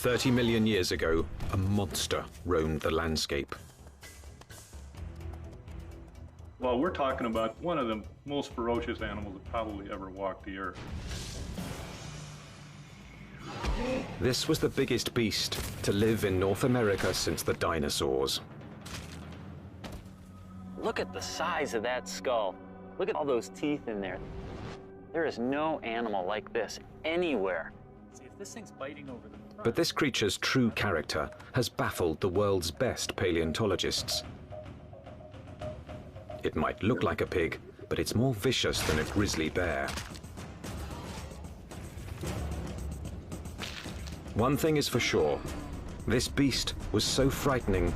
30 million years ago, a monster roamed the landscape. Well, we're talking about one of the most ferocious animals that probably ever walked the earth. This was the biggest beast to live in North America since the dinosaurs. Look at the size of that skull. Look at all those teeth in there. There is no animal like this anywhere. See, if this thing's biting over the front. But this creature's true character has baffled the world's best paleontologists. It might look like a pig, but it's more vicious than a grizzly bear. One thing is for sure, this beast was so frightening,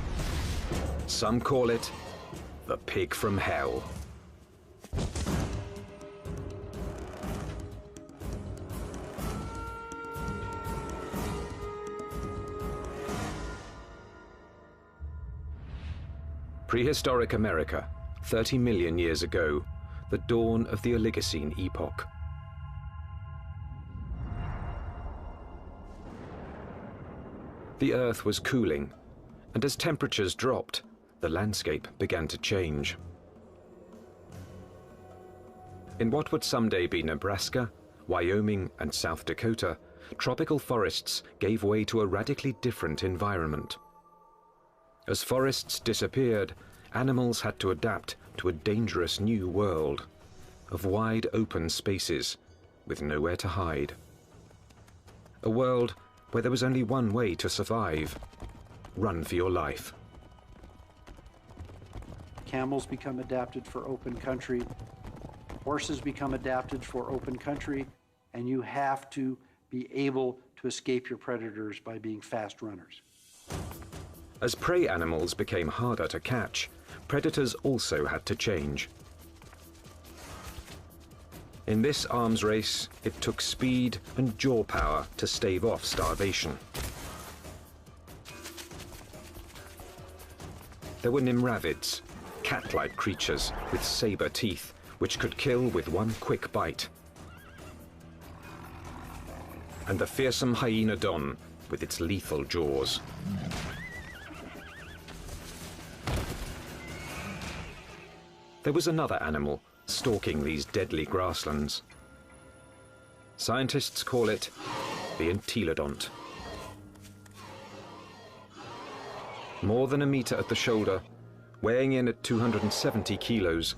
some call it the pig from hell. Prehistoric America, 30 million years ago, the dawn of the Oligocene epoch. The Earth was cooling, and as temperatures dropped, the landscape began to change. In what would someday be Nebraska, Wyoming, and South Dakota, tropical forests gave way to a radically different environment. As forests disappeared, animals had to adapt to a dangerous new world of wide open spaces with nowhere to hide. A world where there was only one way to survive: run for your life. Camels become adapted for open country, horses become adapted for open country, and you have to be able to escape your predators by being fast runners. As prey animals became harder to catch, predators also had to change. In this arms race, it took speed and jaw power to stave off starvation. There were nimravids, cat-like creatures with saber teeth, which could kill with one quick bite. And the fearsome hyenodon with its lethal jaws. There was another animal stalking these deadly grasslands. Scientists call it the entelodont. More than a meter at the shoulder, weighing in at 270 kilos,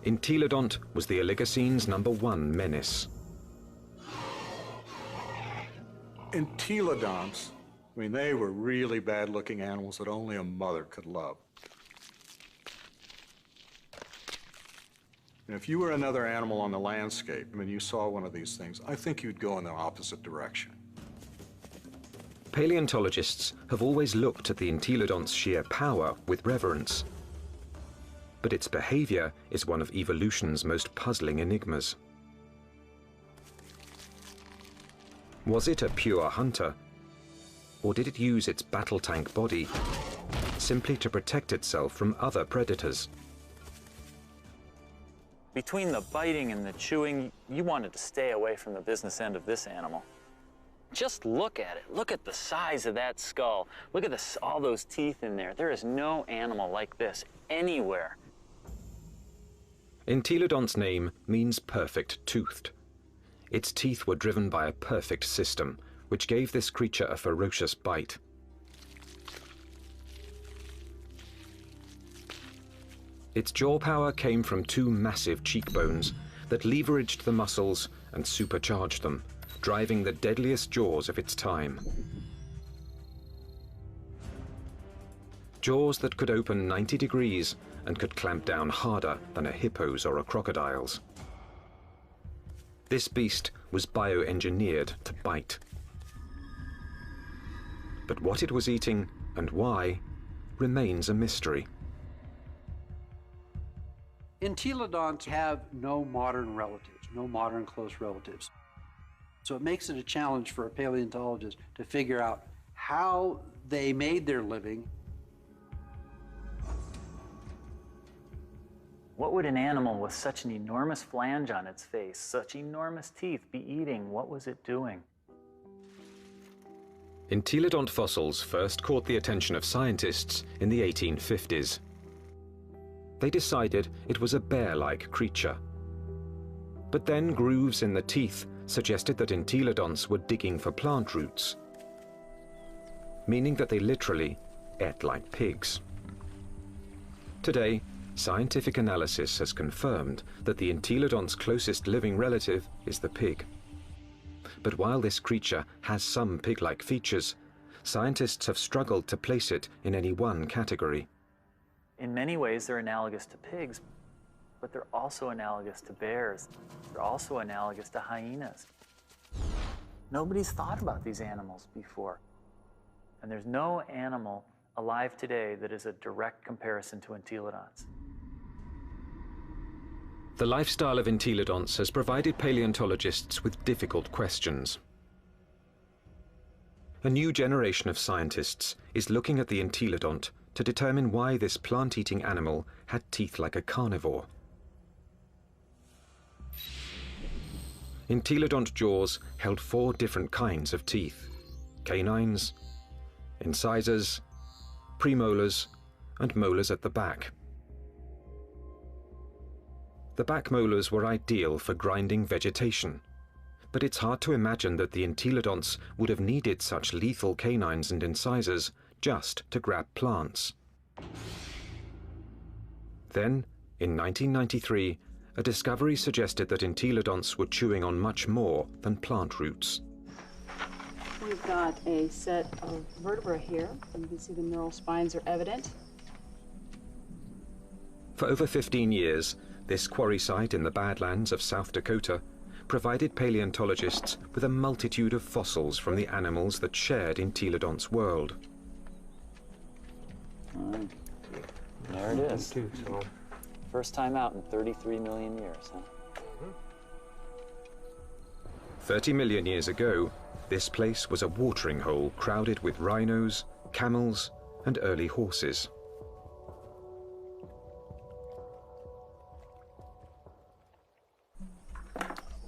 entelodont was the Oligocene's #1 menace. Entelodonts, I mean, they were really bad-looking animals that only a mother could love. And if you were another animal on the landscape, and you saw one of these things, I think you'd go in the opposite direction. Paleontologists have always looked at the entelodont's sheer power with reverence. But its behavior is one of evolution's most puzzling enigmas. Was it a pure hunter? Or did it use its battle tank body simply to protect itself from other predators? Between the biting and the chewing, you wanted to stay away from the business end of this animal. Just look at it. Look at the size of that skull. Look at all those teeth in there. There is no animal like this anywhere. Entelodont's name means perfect toothed. Its teeth were driven by a perfect system, which gave this creature a ferocious bite. Its jaw power came from two massive cheekbones that leveraged the muscles and supercharged them, driving the deadliest jaws of its time. Jaws that could open 90 degrees and could clamp down harder than a hippo's or a crocodile's. This beast was bioengineered to bite. But what it was eating and why remains a mystery. Entelodonts have no modern relatives, no modern close relatives. So it makes it a challenge for a paleontologist to figure out how they made their living. What would an animal with such an enormous flange on its face, such enormous teeth, be eating? What was it doing? Entelodont fossils first caught the attention of scientists in the 1850s. They decided it was a bear-like creature. But then grooves in the teeth suggested that entelodonts were digging for plant roots, meaning that they literally ate like pigs. Today, scientific analysis has confirmed that the entelodont's closest living relative is the pig. But while this creature has some pig-like features, scientists have struggled to place it in any one category. In many ways, they're analogous to pigs, but they're also analogous to bears. They're also analogous to hyenas. Nobody's thought about these animals before. And there's no animal alive today that is a direct comparison to entelodonts. The lifestyle of entelodonts has provided paleontologists with difficult questions. A new generation of scientists is looking at the entelodont to determine why this plant-eating animal had teeth like a carnivore. Entelodont jaws held 4 different kinds of teeth: canines, incisors, premolars, and molars at the back. The back molars were ideal for grinding vegetation, but it's hard to imagine that the entelodonts would have needed such lethal canines and incisors just to grab plants. Then, in 1993, a discovery suggested that entelodonts were chewing on much more than plant roots. We've got a set of vertebrae here. You can see the neural spines are evident. For over 15 years, this quarry site in the Badlands of South Dakota provided paleontologists with a multitude of fossils from the animals that shared entelodont's world. There it is. First time out in 33 million years, huh? 30 million years ago, this place was a watering hole crowded with rhinos, camels, and early horses.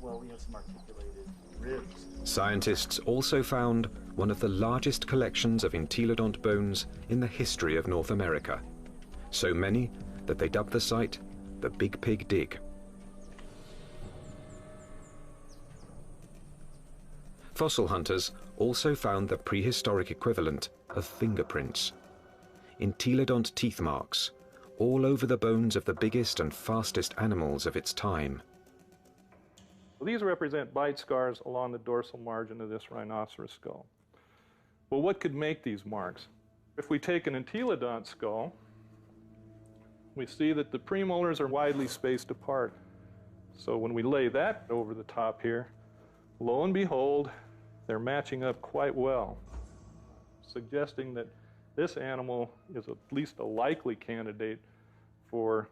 Well, we have some articulated ribs. Scientists also found one of the largest collections of entelodont bones in the history of North America. So many that they dubbed the site the Big Pig Dig. Fossil hunters also found the prehistoric equivalent of fingerprints. Entelodont teeth marks all over the bones of the biggest and fastest animals of its time. Well, these represent bite scars along the dorsal margin of this rhinoceros skull. Well, what could make these marks? If we take an entelodont skull, we see that the premolars are widely spaced apart. So when we lay that over the top here, lo and behold, they're matching up quite well, suggesting that this animal is at least a likely candidate for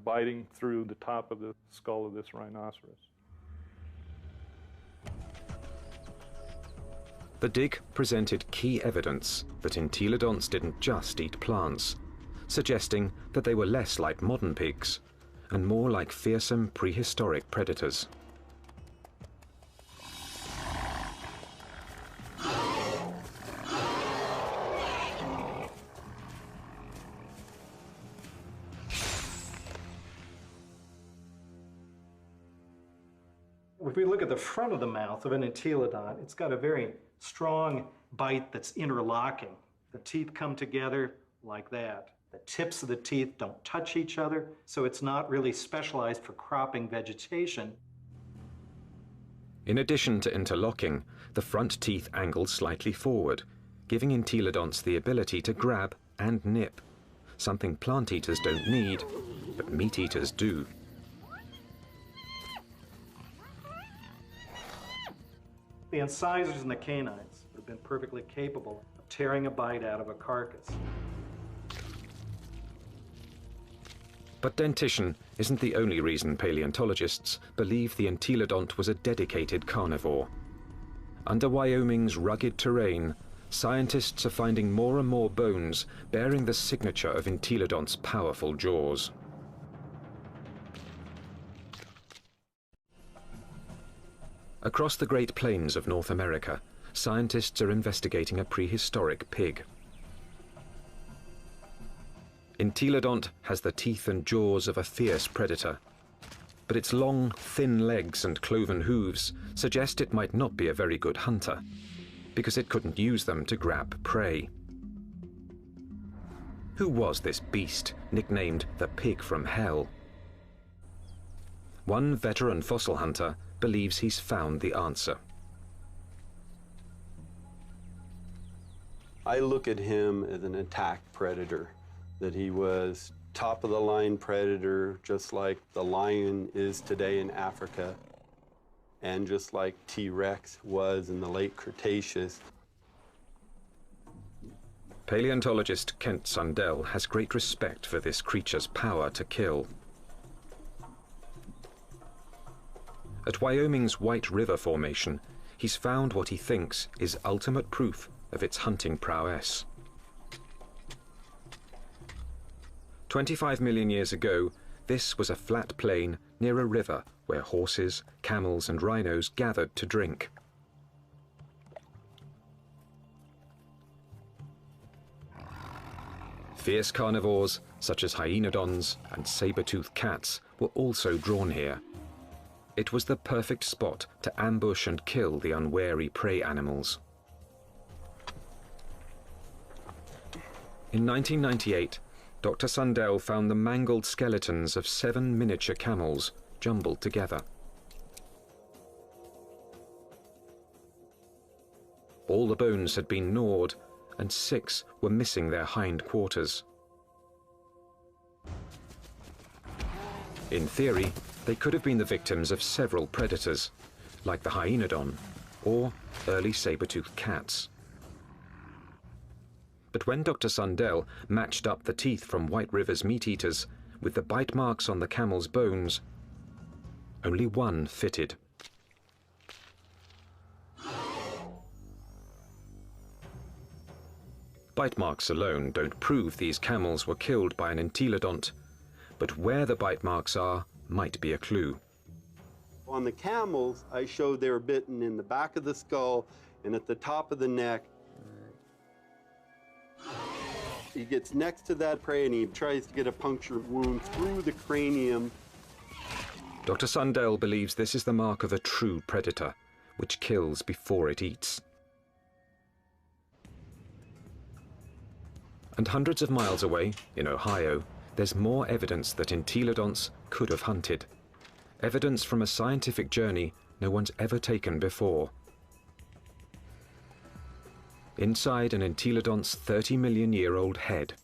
biting through the top of the skull of this rhinoceros. The dig presented key evidence that entelodonts didn't just eat plants, suggesting that they were less like modern pigs and more like fearsome prehistoric predators. If we look at the front of the mouth of an entelodont, it's got a very strong bite that's interlocking. The teeth come together like that. The tips of the teeth don't touch each other, so it's not really specialized for cropping vegetation. In addition to interlocking, the front teeth angle slightly forward, giving entelodonts the ability to grab and nip, something plant eaters don't need, but meat eaters do. The incisors and the canines have been perfectly capable of tearing a bite out of a carcass. But dentition isn't the only reason paleontologists believe the entelodont was a dedicated carnivore. Under Wyoming's rugged terrain, scientists are finding more and more bones bearing the signature of entelodont's powerful jaws. Across the Great Plains of North America, scientists are investigating a prehistoric pig. Entelodont has the teeth and jaws of a fierce predator, but its long, thin legs and cloven hooves suggest it might not be a very good hunter, because it couldn't use them to grab prey. Who was this beast, nicknamed the Pig from Hell? One veteran fossil hunter believes he's found the answer. I look at him as an attack predator, that he was top-of-the-line predator, just like the lion is today in Africa, and just like T-Rex was in the late Cretaceous. Paleontologist Kent Sundell has great respect for this creature's power to kill. At Wyoming's White River Formation, he's found what he thinks is ultimate proof of its hunting prowess. 25 million years ago, this was a flat plain near a river where horses, camels, and rhinos gathered to drink. Fierce carnivores, such as hyenodons and saber-toothed cats, were also drawn here. It was the perfect spot to ambush and kill the unwary prey animals. In 1998, Dr. Sundell found the mangled skeletons of 7 miniature camels jumbled together. All the bones had been gnawed, and 6 were missing their hind quarters. In theory, they could have been the victims of several predators, like the hyenodon or early saber-toothed cats. But when Dr. Sundell matched up the teeth from White River's meat-eaters with the bite marks on the camel's bones, only one fitted. Bite marks alone don't prove these camels were killed by an entelodont, but where the bite marks are might be a clue. On the camels, I showed they were bitten in the back of the skull and at the top of the neck. He gets next to that prey and he tries to get a punctured wound through the cranium. Dr. Sundell believes this is the mark of a true predator, which kills before it eats. And hundreds of miles away, in Ohio, there's more evidence that entelodonts could have hunted. Evidence from a scientific journey no one's ever taken before. Inside an entelodont's 30-million-year-old head.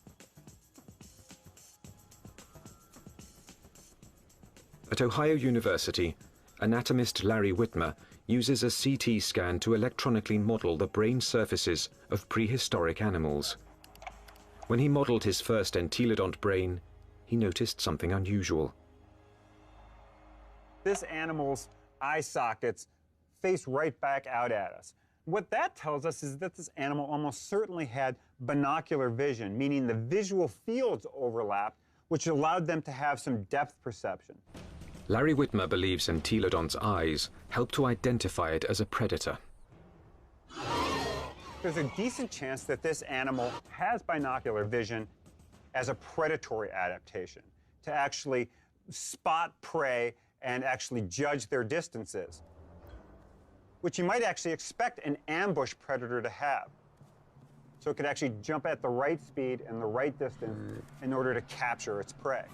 At Ohio University, anatomist Larry Whitmer uses a CT scan to electronically model the brain surfaces of prehistoric animals. When he modeled his first entelodont brain, he noticed something unusual. This animal's eye sockets face right back out at us. What that tells us is that this animal almost certainly had binocular vision, meaning the visual fields overlapped, which allowed them to have some depth perception. Larry Whitmer believes entelodont's eyes help to identify it as a predator. There's a decent chance that this animal has binocular vision as a predatory adaptation, to actually spot prey and actually judge their distances, which you might actually expect an ambush predator to have. So it could actually jump at the right speed and the right distance in order to capture its prey.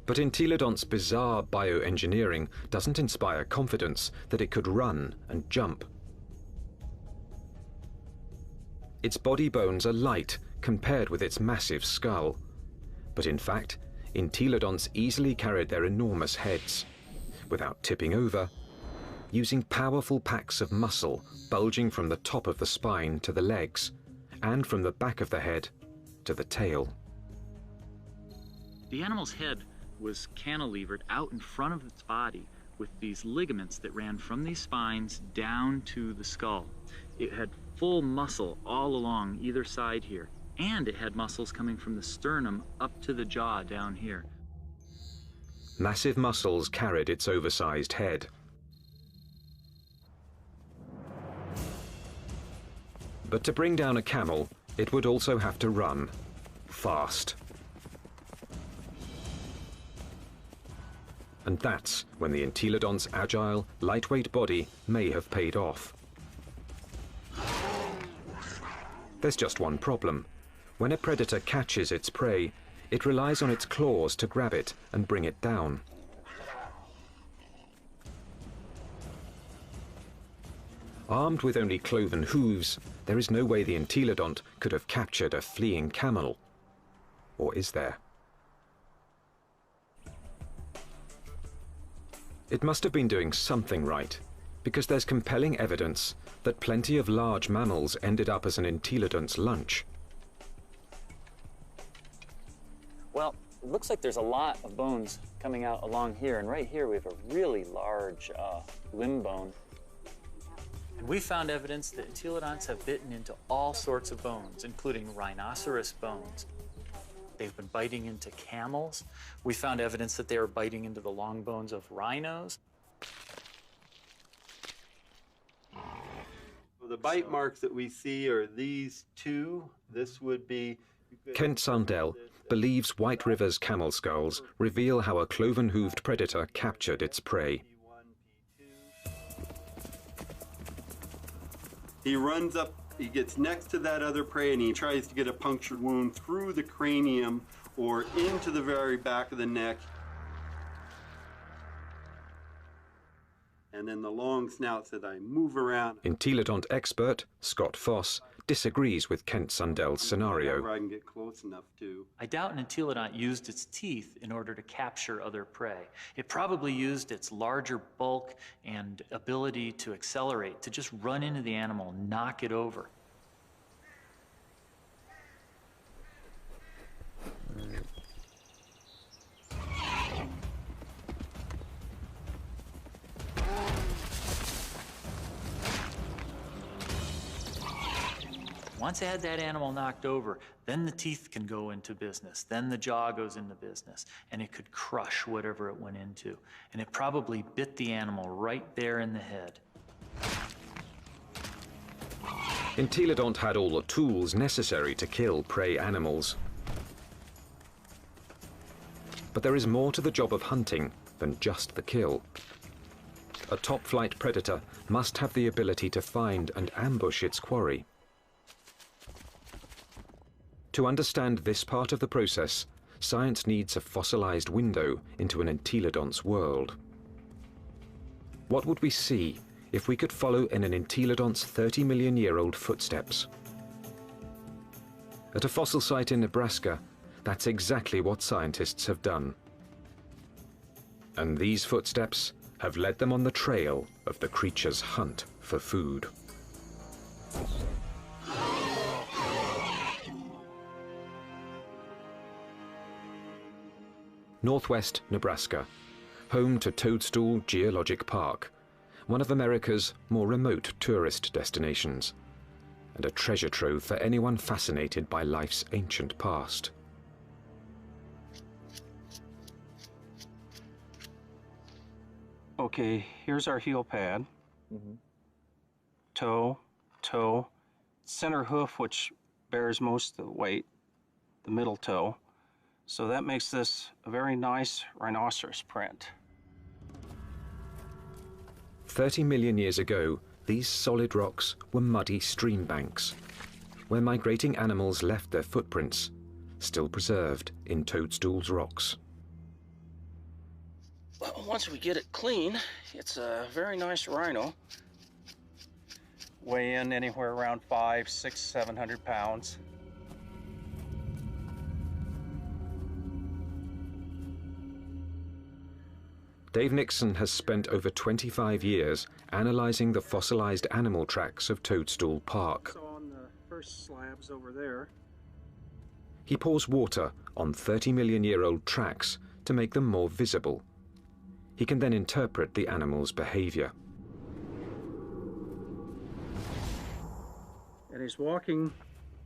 But entelodont's bizarre bioengineering doesn't inspire confidence that it could run and jump. Its body bones are light compared with its massive skull. But in fact, entelodonts easily carried their enormous heads, without tipping over, using powerful packs of muscle bulging from the top of the spine to the legs, and from the back of the head to the tail. The animal's head was cantilevered out in front of its body with these ligaments that ran from these spines down to the skull. It had full muscle all along either side here, and it had muscles coming from the sternum up to the jaw down here. Massive muscles carried its oversized head. But to bring down a camel, it would also have to run fast. And that's when the entelodont's agile, lightweight body may have paid off. There's just one problem. When a predator catches its prey, it relies on its claws to grab it and bring it down. Armed with only cloven hooves, there is no way the entelodont could have captured a fleeing camel. Or is there? It must have been doing something right, because there's compelling evidence that plenty of large mammals ended up as an entelodont's lunch. Well, it looks like there's a lot of bones coming out along here, and right here we have a really large limb bone. And we found evidence that entelodonts have bitten into all sorts of bones, including rhinoceros bones. They've been biting into camels. We found evidence that they were biting into the long bones of rhinos. Well, the bite marks that we see are these two. This would be... Kent Sundell believes White River's camel skulls reveal how a cloven-hooved predator captured its prey. He runs up, he gets next to that other prey, and he tries to get a punctured wound through the cranium or into the very back of the neck. And then the long snouts that I move around. Entelodont expert Scott Foss disagrees with Kent Sundell's scenario. I can get close enough to. I doubt an entelodont used its teeth in order to capture other prey. It probably used its larger bulk and ability to accelerate to just run into the animal, knock it over. Once I had that animal knocked over, then the teeth can go into business, then the jaw goes into business, and it could crush whatever it went into. And it probably bit the animal right there in the head. Entelodont had all the tools necessary to kill prey animals. But there is more to the job of hunting than just the kill. A top-flight predator must have the ability to find and ambush its quarry. To understand this part of the process, science needs a fossilized window into an entelodont's world. What would we see if we could follow in an entelodont's 30-million-year-old footsteps? At a fossil site in Nebraska, that's exactly what scientists have done. And these footsteps have led them on the trail of the creature's hunt for food. Northwest Nebraska, home to Toadstool Geologic Park, one of America's more remote tourist destinations, and a treasure trove for anyone fascinated by life's ancient past. Okay, here's our heel pad. Toe, toe, center hoof, which bears most of the weight, the middle toe. So that makes this a very nice rhinoceros print. 30 million years ago, these solid rocks were muddy stream banks, where migrating animals left their footprints, still preserved in Toadstool's rocks. Well, once we get it clean, it's a very nice rhino. Weigh in anywhere around 500, 600, 700 pounds. Dave Nixon has spent over 25 years analyzing the fossilized animal tracks of Toadstool Park. So on the first slabs over there. He pours water on 30-million-year-old tracks to make them more visible. He can then interpret the animal's behavior. And he's walking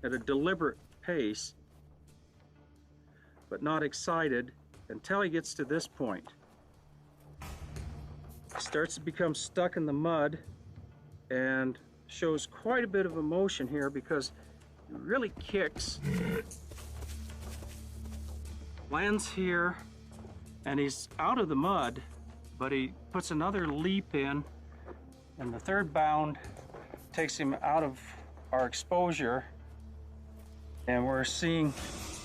at a deliberate pace, but not excited until he gets to this point. He starts to become stuck in the mud and shows quite a bit of emotion here because he really kicks, lands here, and he's out of the mud, but he puts another leap in, and the third bound takes him out of our exposure, and we're seeing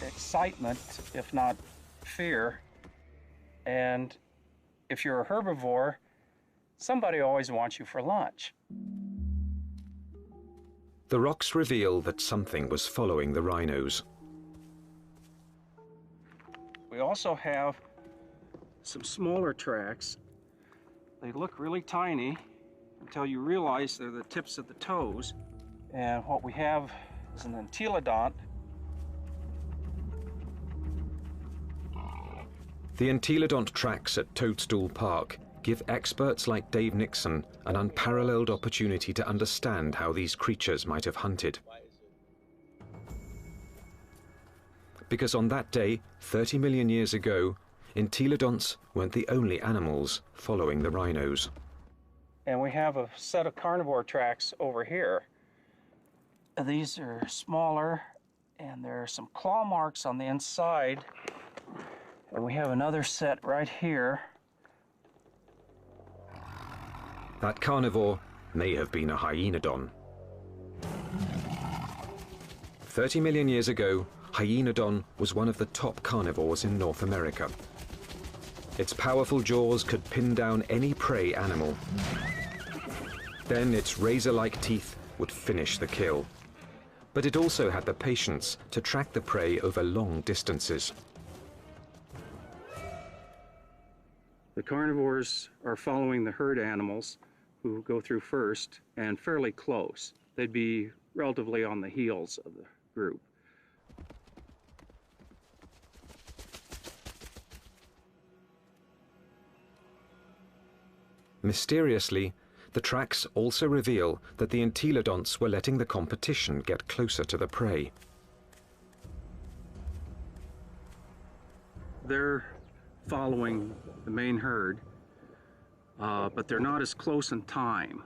excitement, if not fear. And if you're a herbivore, somebody always wants you for lunch. The rocks reveal that something was following the rhinos. We also have some smaller tracks. They look really tiny until you realize they're the tips of the toes. And what we have is an entelodont. The entelodont tracks at Toadstool Park give experts like Dave Nixon an unparalleled opportunity to understand how these creatures might have hunted. Because on that day, 30 million years ago, entelodonts weren't the only animals following the rhinos. And we have a set of carnivore tracks over here. These are smaller, and there are some claw marks on the inside. And we have another set right here. That carnivore may have been a hyenodon. 30 million years ago, hyenodon was one of the top carnivores in North America. Its powerful jaws could pin down any prey animal. Then its razor-like teeth would finish the kill. But it also had the patience to track the prey over long distances. The carnivores are following the herd animals who go through first and fairly close. They'd be relatively on the heels of the group. Mysteriously, the tracks also reveal that the entelodonts were letting the competition get closer to the prey. They're following the main herd, but they're not as close in time.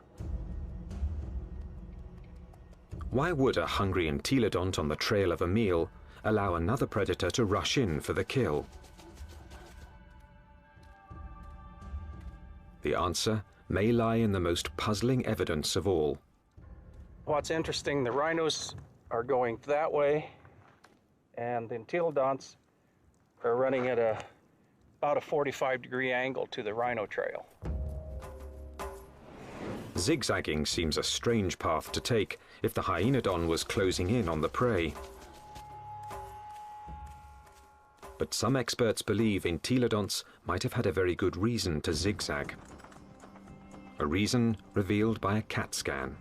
Why would a hungry entelodont on the trail of a meal allow another predator to rush in for the kill? The answer may lie in the most puzzling evidence of all. What's interesting, the rhinos are going that way, and the entelodonts are running at about a 45-degree angle to the rhino trail. Zigzagging seems a strange path to take if the hyenodon was closing in on the prey. But some experts believe entelodonts might have had a very good reason to zigzag. A reason revealed by a CAT scan.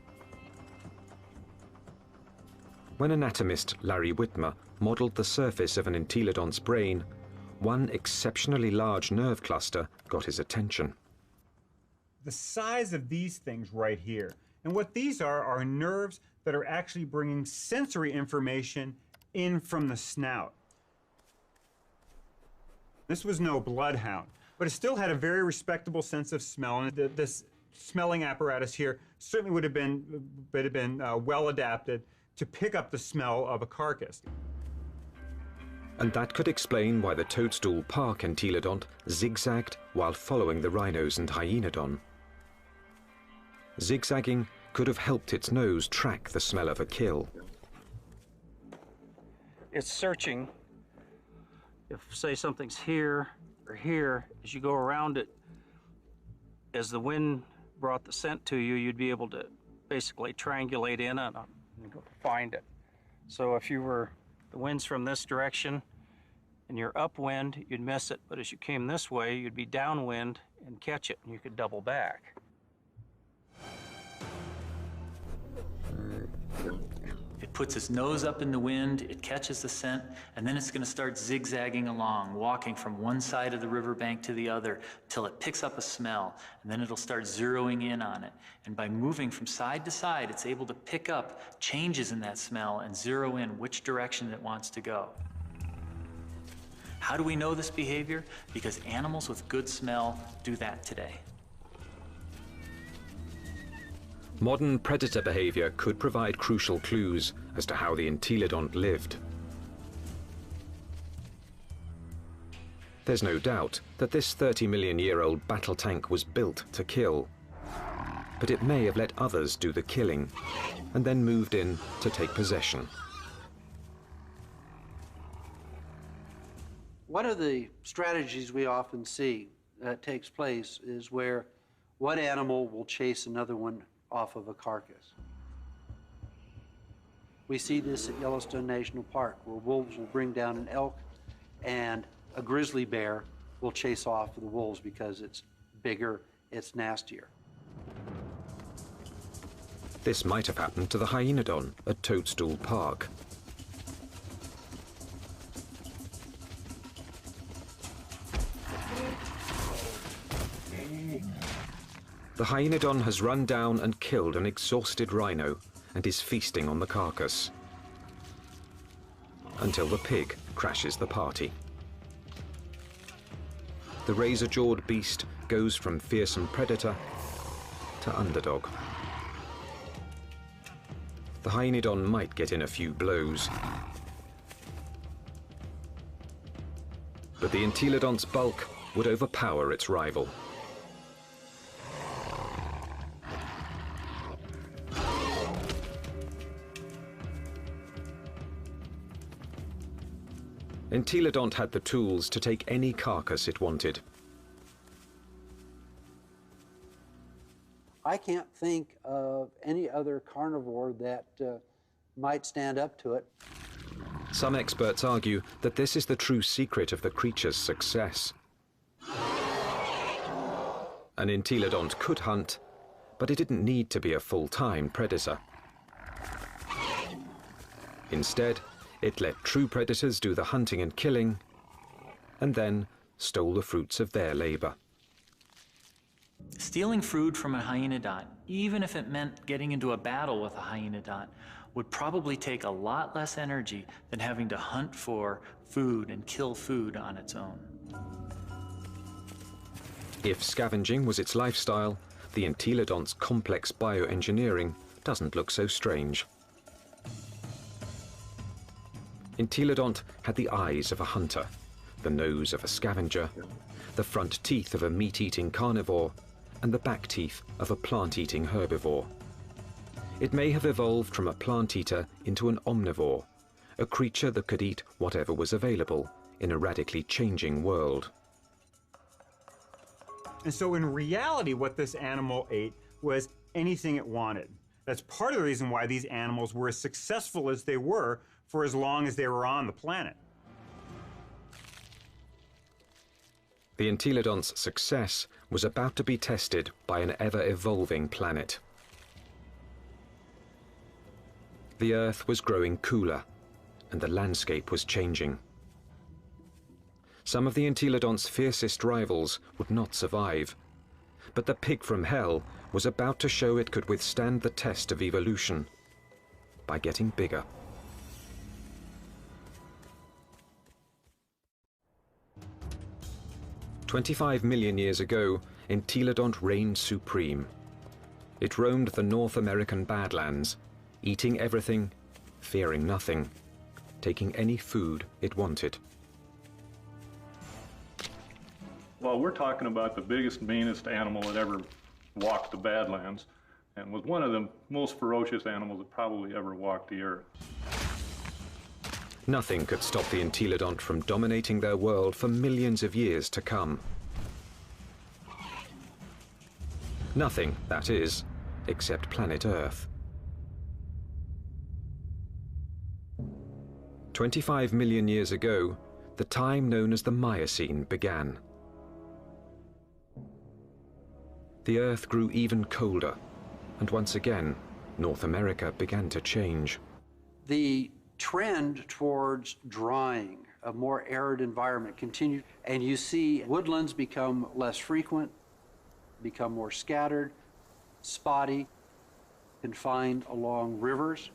When anatomist Larry Whitmer modeled the surface of an entelodont's brain, one exceptionally large nerve cluster got his attention. The size of these things right here. And what these are nerves that are actually bringing sensory information in from the snout. This was no bloodhound, but it still had a very respectable sense of smell, and this smelling apparatus here certainly would have been well adapted to pick up the smell of a carcass. And that could explain why the Toadstool Park entelodont zigzagged while following the rhinos and hyenodon. Zigzagging could have helped its nose track the smell of a kill. It's searching. If, say, something's here or here, as you go around it, as the wind brought the scent to you, you'd be able to basically triangulate in on it and go find it. So if you were, the wind's from this direction and you're upwind, you'd miss it. But as you came this way, you'd be downwind and catch it, and you could double back. It puts its nose up in the wind, it catches the scent, and then it's going to start zigzagging along, walking from one side of the riverbank to the other till it picks up a smell, and then it'll start zeroing in on it. And by moving from side to side, it's able to pick up changes in that smell and zero in which direction it wants to go. How do we know this behavior? Because animals with good smell do that today. Modern predator behavior could provide crucial clues as to how the entelodont lived. There's no doubt that this 30-million-year-old battle tank was built to kill, but it may have let others do the killing and then moved in to take possession. One of the strategies we often see that takes place is where one animal will chase another one off of a carcass. We see this at Yellowstone National Park, where wolves will bring down an elk and a grizzly bear will chase off the wolves because it's bigger, it's nastier. This might have happened to the hyenodon at Toadstool Park. The hyenodon has run down and killed an exhausted rhino and is feasting on the carcass until the pig crashes the party. The razor-jawed beast goes from fearsome predator to underdog. The hyenodon might get in a few blows, but the entelodont's bulk would overpower its rival. Entelodont had the tools to take any carcass it wanted. I can't think of any other carnivore that might stand up to it. Some experts argue that this is the true secret of the creature's success. An entelodont could hunt, but it didn't need to be a full-time predator. Instead, it let true predators do the hunting and killing, and then stole the fruits of their labor. Stealing food from a hyenodont, even if it meant getting into a battle with a hyenodont, would probably take a lot less energy than having to hunt for food and kill food on its own. If scavenging was its lifestyle, the entelodont's complex bioengineering doesn't look so strange. Entelodont had the eyes of a hunter, the nose of a scavenger, the front teeth of a meat-eating carnivore, and the back teeth of a plant-eating herbivore. It may have evolved from a plant-eater into an omnivore, a creature that could eat whatever was available in a radically changing world. And so in reality, what this animal ate was anything it wanted. That's part of the reason why these animals were as successful as they were for as long as they were on the planet. The entelodont's success was about to be tested by an ever-evolving planet. The Earth was growing cooler, and the landscape was changing. Some of the entelodont's fiercest rivals would not survive, but the pig from hell was about to show it could withstand the test of evolution by getting bigger. "25 million years ago, entelodont reigned supreme. It roamed the North American Badlands, eating everything, fearing nothing, taking any food it wanted." Well, we're talking about the biggest, meanest animal that ever walked the Badlands, and was one of the most ferocious animals that probably ever walked the earth. Nothing could stop the entelodont from dominating their world for millions of years to come. Nothing, that is, except planet Earth. 25 million years ago, the time known as the Miocene began. The Earth grew even colder, and once again, North America began to change. The trend towards drying, a more arid environment continued, and you see woodlands become less frequent, become more scattered, spotty, confined along rivers.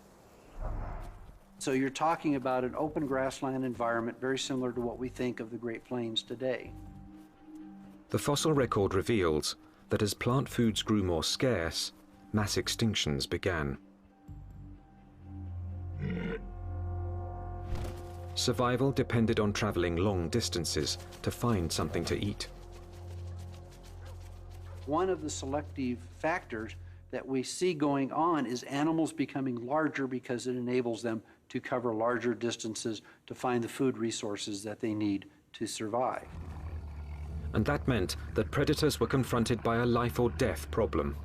So you're talking about an open grassland environment very similar to what we think of the Great Plains today. The fossil record reveals that as plant foods grew more scarce, mass extinctions began. Survival depended on traveling long distances to find something to eat. One of the selective factors that we see going on is animals becoming larger because it enables them to cover larger distances to find the food resources that they need to survive. And that meant that predators were confronted by a life or death problem.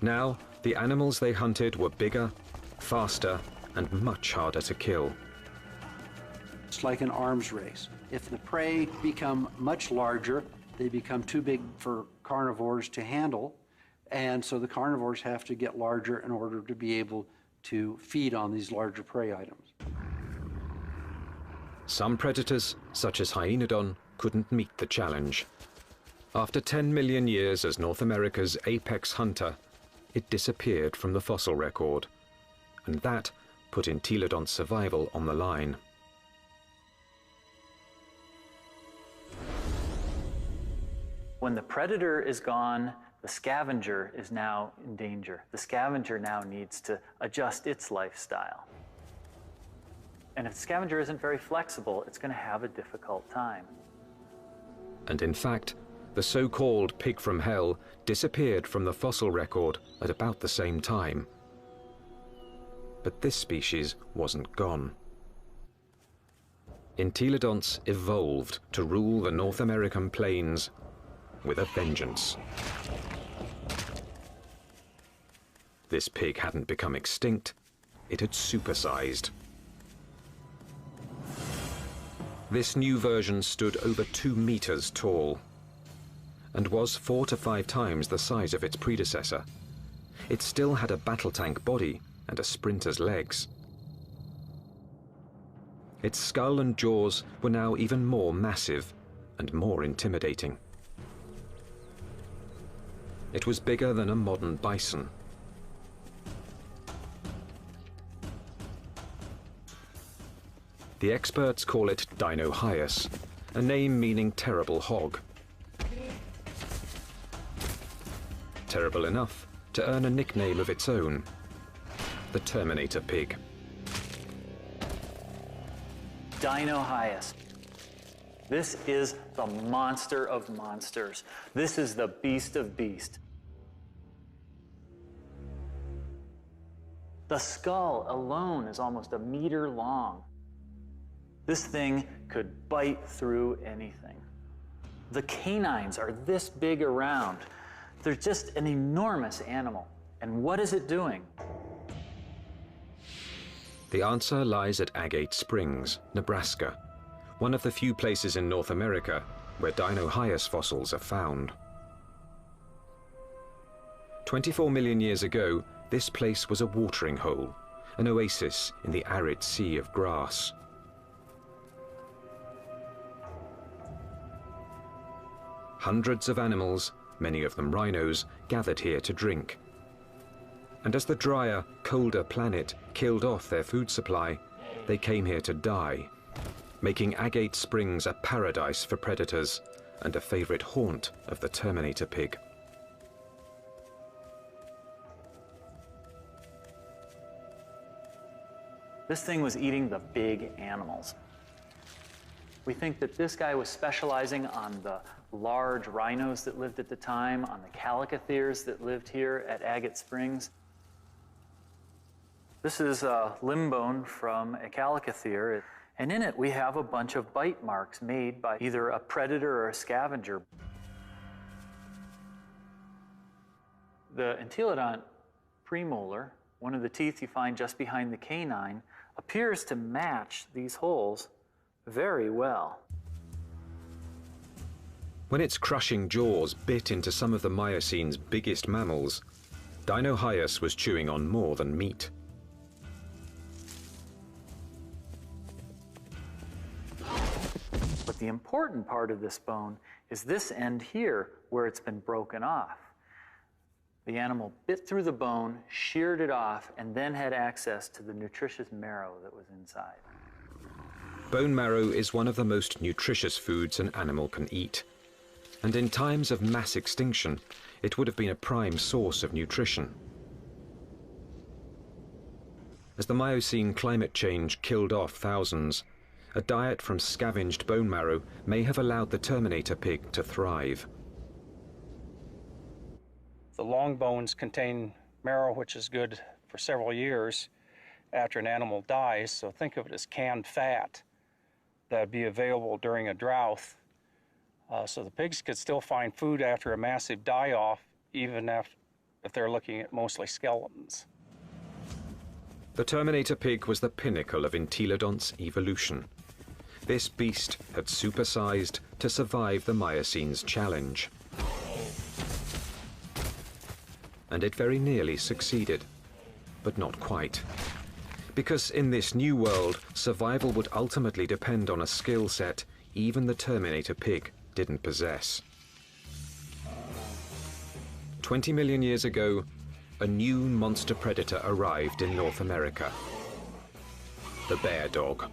Now, the animals they hunted were bigger, faster, and much harder to kill. It's like an arms race. If the prey become much larger, they become too big for carnivores to handle, and so the carnivores have to get larger in order to be able to feed on these larger prey items. Some predators, such as Hyaenodon, couldn't meet the challenge. After 10 million years as North America's apex hunter, it disappeared from the fossil record, and that put Entelodon's survival on the line. When the predator is gone, the scavenger is now in danger. The scavenger now needs to adjust its lifestyle. And if the scavenger isn't very flexible, it's going to have a difficult time. And in fact, the so-called pig from hell disappeared from the fossil record at about the same time. But this species wasn't gone. Entelodonts evolved to rule the North American plains with a vengeance. This pig hadn't become extinct, it had supersized. This new version stood over 2 meters tall and was 4 to 5 times the size of its predecessor. It still had a battle tank body and a sprinter's legs. Its skull and jaws were now even more massive and more intimidating. It was bigger than a modern bison. The experts call it Dinohyus, a name meaning terrible hog. Terrible enough to earn a nickname of its own, the Terminator pig. Dinohyus. This is the monster of monsters. This is the beast of beasts. The skull alone is almost 1 meter long. This thing could bite through anything. The canines are this big around. They're just an enormous animal. And what is it doing? The answer lies at Agate Springs, Nebraska, one of the few places in North America where Dinohyus fossils are found. 24 million years ago, this place was a watering hole, an oasis in the arid sea of grass. Hundreds of animals, many of them rhinos, gathered here to drink. And as the drier, colder planet killed off their food supply, they came here to die, making Agate Springs a paradise for predators and a favorite haunt of the Terminator pig. This thing was eating the big animals. We think that this guy was specializing on the large rhinos that lived at the time, on the calicotheres that lived here at Agate Springs. This is a limb bone from a calicothere, and in it we have a bunch of bite marks made by either a predator or a scavenger. The Entelodont premolar, one of the teeth you find just behind the canine, appears to match these holes very well. When its crushing jaws bit into some of the Miocine's biggest mammals, Dinohyus was chewing on more than meat. But the important part of this bone is this end here, where it's been broken off. The animal bit through the bone, sheared it off, and then had access to the nutritious marrow that was inside. Bone marrow is one of the most nutritious foods an animal can eat. And in times of mass extinction, it would have been a prime source of nutrition. As the Miocene climate change killed off thousands, a diet from scavenged bone marrow may have allowed the Terminator pig to thrive. The long bones contain marrow, which is good for several years after an animal dies, so think of it as canned fat that would be available during a drought. So the pigs could still find food after a massive die-off, even if they're looking at mostly skeletons. The Terminator pig was the pinnacle of entelodont's evolution. This beast had supersized to survive the Miocene's challenge. And it very nearly succeeded, but not quite. Because in this new world, survival would ultimately depend on a skill set even the Terminator pig didn't possess. 20 million years ago, a new monster predator arrived in North America. The bear dog.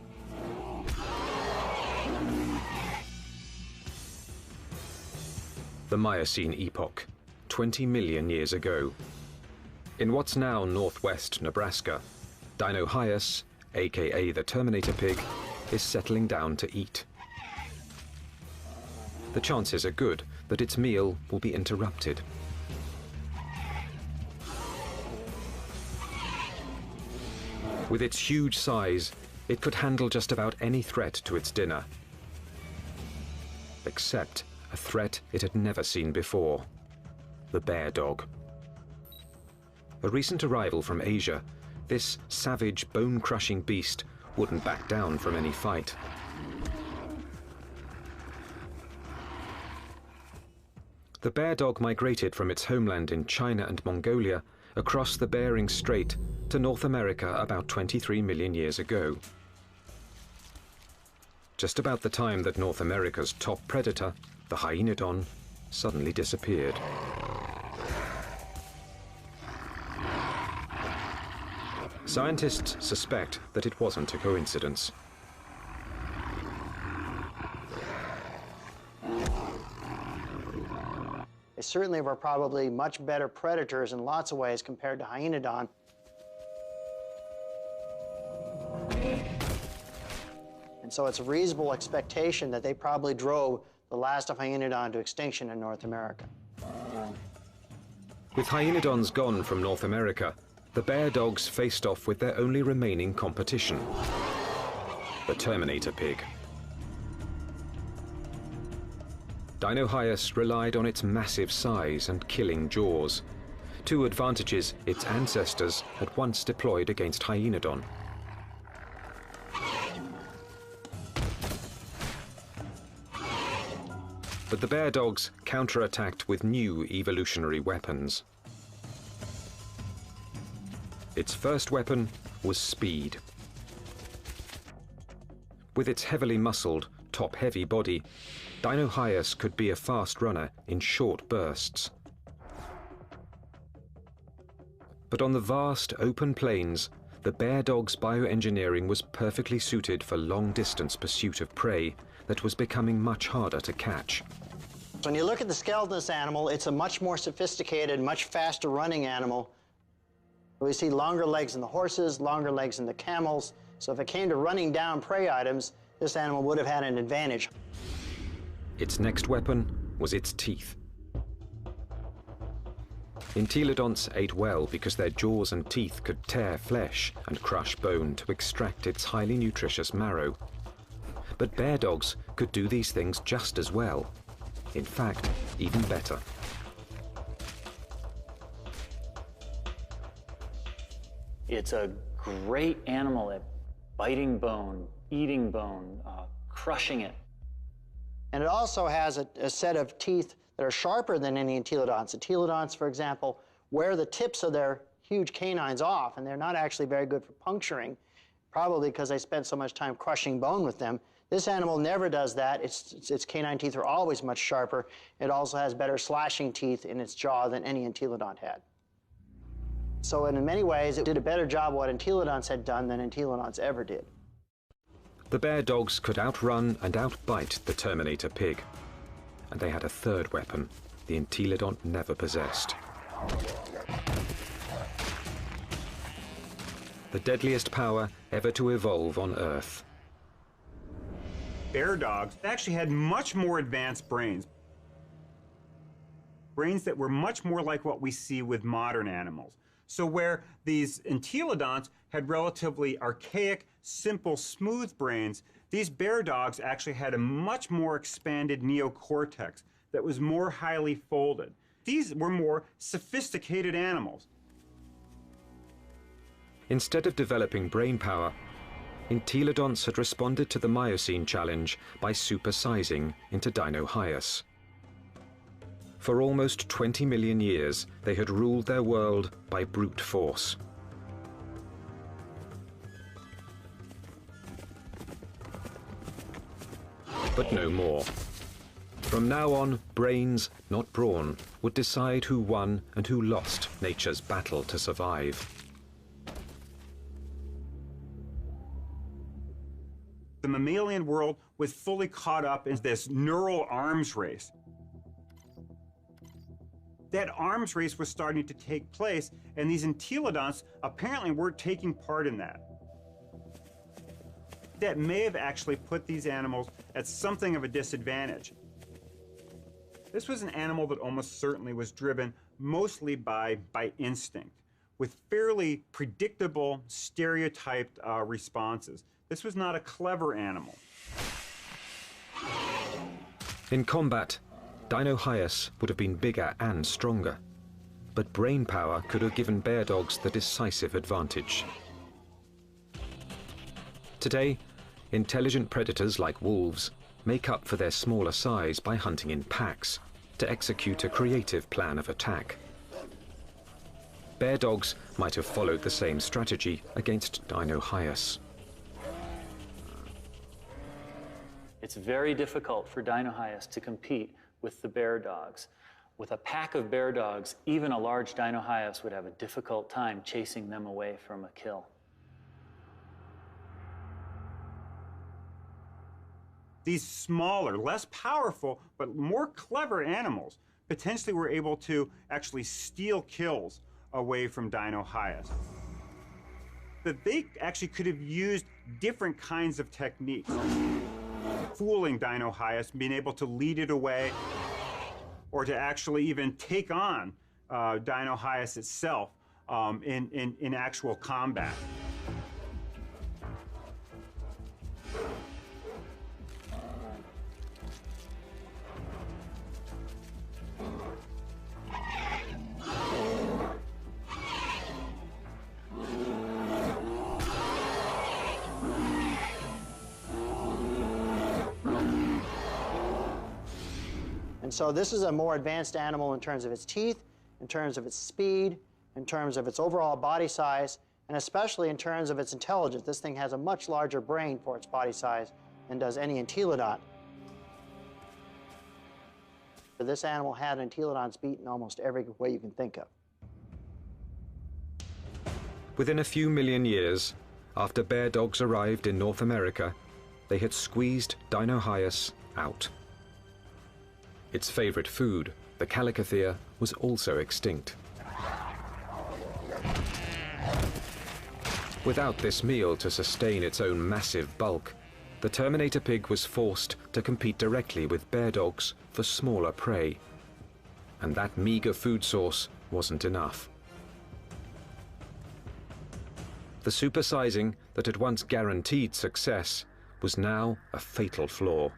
The Miocene epoch, 20 million years ago. In what's now northwest Nebraska, Dinohyus, aka the Terminator pig, is settling down to eat. The chances are good that its meal will be interrupted. With its huge size, it could handle just about any threat to its dinner. Except a threat it had never seen before: the bear dog. A recent arrival from Asia, this savage, bone-crushing beast wouldn't back down from any fight. The bear dog migrated from its homeland in China and Mongolia across the Bering Strait to North America about 23 million years ago. Just about the time that North America's top predator, the hyenodon, suddenly disappeared. Scientists suspect that it wasn't a coincidence. They certainly were probably much better predators in lots of ways compared to hyenodon. And so it's a reasonable expectation that they probably drove the last of hyenodon to extinction in North America. With hyenodons gone from North America, the bear dogs faced off with their only remaining competition, the Terminator pig. Dinohyus relied on its massive size and killing jaws, two advantages its ancestors had once deployed against hyenodon. But the bear dogs counterattacked with new evolutionary weapons. Its first weapon was speed. With its heavily muscled, top-heavy body, Dinohyus could be a fast runner in short bursts. But on the vast open plains, the bear dog's bioengineering was perfectly suited for long-distance pursuit of prey that was becoming much harder to catch. When you look at the skeleton of this animal, it's a much more sophisticated, much faster running animal. We see longer legs in the horses, longer legs in the camels. So if it came to running down prey items, this animal would have had an advantage. Its next weapon was its teeth. Entelodonts ate well because their jaws and teeth could tear flesh and crush bone to extract its highly nutritious marrow. But bear dogs could do these things just as well. In fact, even better. It's a great animal at biting bone, eating bone, crushing it. And it also has a set of teeth that are sharper than any entelodonts. Entelodonts, for example, wear the tips of their huge canines off, and they're not actually very good for puncturing, probably because they spent so much time crushing bone with them. This animal never does that. Its canine teeth are always much sharper. It also has better slashing teeth in its jaw than any entelodont had. So in many ways, it did a better job what entelodonts had done than entelodonts ever did. The bear dogs could outrun and outbite the Terminator pig. And they had a third weapon the entelodont never possessed. The deadliest power ever to evolve on Earth. Bear dogs actually had much more advanced brains. Brains that were much more like what we see with modern animals. So where these entelodonts had relatively archaic, simple, smooth brains, these bear dogs actually had a much more expanded neocortex that was more highly folded. These were more sophisticated animals. Instead of developing brain power, entelodonts had responded to the Miocene challenge by supersizing into Dinohyus. For almost 20 million years, they had ruled their world by brute force. But no more. From now on, brains, not brawn, would decide who won and who lost nature's battle to survive. The mammalian world was fully caught up in this neural arms race. That arms race was starting to take place, and these entelodonts apparently weren't taking part in that. That may have actually put these animals at something of a disadvantage. This was an animal that almost certainly was driven mostly by instinct, with fairly predictable, stereotyped responses. This was not a clever animal. In combat, Dinohyus would have been bigger and stronger, but brain power could have given bear dogs the decisive advantage. Today, intelligent predators like wolves make up for their smaller size by hunting in packs to execute a creative plan of attack. Bear dogs might have followed the same strategy against Dinohyus. It's very difficult for Dinohyus to compete with the bear dogs. With a pack of bear dogs, even a large Dinohyus would have a difficult time chasing them away from a kill. These smaller, less powerful, but more clever animals potentially were able to actually steal kills away from Dinohyus. That they actually could have used different kinds of techniques. Fooling Dinohyus, being able to lead it away, or to actually even take on Dinohyus itself in actual combat. And so this is a more advanced animal in terms of its teeth, in terms of its speed, in terms of its overall body size, and especially in terms of its intelligence. This thing has a much larger brain for its body size than does any entelodont. This animal had entelodonts beat in almost every way you can think of. Within a few million years, after bear dogs arrived in North America, they had squeezed Dinohyus out. Its favorite food, the Calicothea, was also extinct. Without this meal to sustain its own massive bulk, the Terminator pig was forced to compete directly with bear dogs for smaller prey. And that meager food source wasn't enough. The supersizing that had once guaranteed success was now a fatal flaw.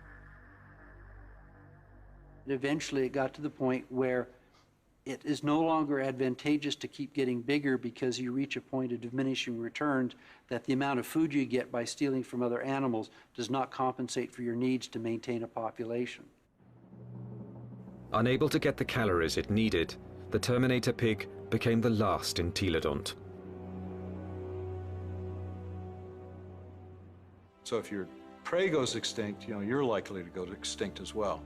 Eventually it got to the point where it is no longer advantageous to keep getting bigger because you reach a point of diminishing returns, that the amount of food you get by stealing from other animals does not compensate for your needs to maintain a population. Unable to get the calories it needed, the Terminator pig became the last entelodont. So if your prey goes extinct, you're likely to go extinct as well.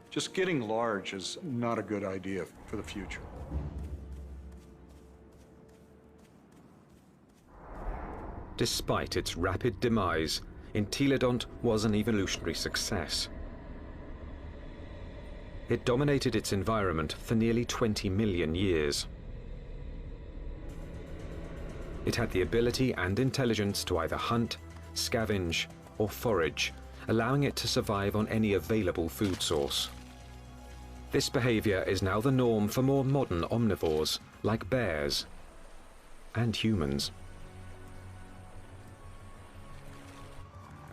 Just getting large is not a good idea for the future. Despite its rapid demise, entelodont was an evolutionary success. It dominated its environment for nearly 20 million years. It had the ability and intelligence to either hunt, scavenge, or forage, allowing it to survive on any available food source. This behavior is now the norm for more modern omnivores, like bears and humans.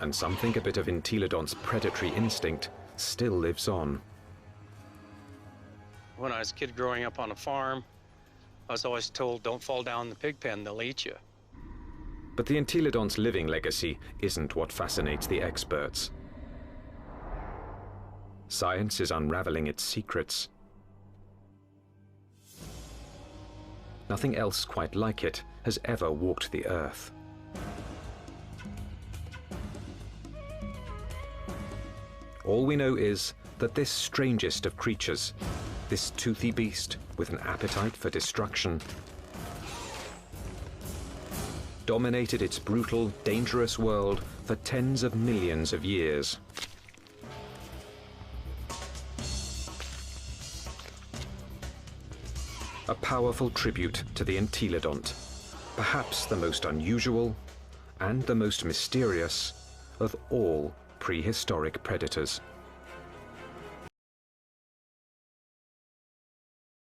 And some think a bit of entelodont's predatory instinct still lives on. When I was a kid growing up on a farm, I was always told, don't fall down the pig pen, they'll eat you. But the entelodont's living legacy isn't what fascinates the experts. Science is unraveling its secrets. Nothing else quite like it has ever walked the earth. All we know is that this strangest of creatures, this toothy beast with an appetite for destruction, dominated its brutal, dangerous world for tens of millions of years. A powerful tribute to the entelodont, perhaps the most unusual and the most mysterious of all prehistoric predators.